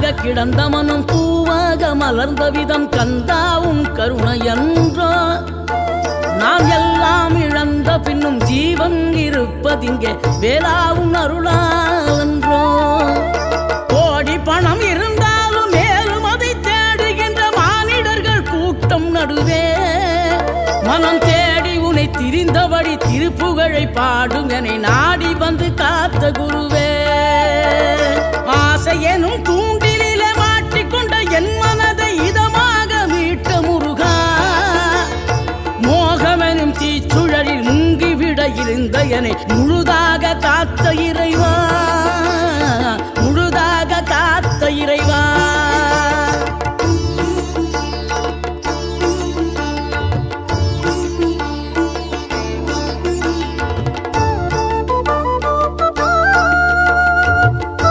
கல்லாக கிடந்த மனம் பூவாக மலர்ந்த விதம் கந்தாவும் கருணையன்றோ நாம் எல்லாம் இழந்த பின்னும் ஜீவன் இருப்பதிங்கே வேளாவும் அருளாவென்றோ கோடி பணம் இருந்தாலும் மேலும் அதை தேடுகின்ற மானிடர்கள் கூட்டம் நடுவே மனம் தேடி உனை திரிந்தபடி திருப்புகழை பாடும் என்னை நாடி வந்து காத்த குருவே ஆசை எனும் தூண்டிலே மாட்டிக்கொண்ட என் மனதை இதமாக மீட்ட முருகா மோகமெனும் தீச்சுழலில் முங்கிவிட இருந்த என்னை முழுதாக காத்த இறைவா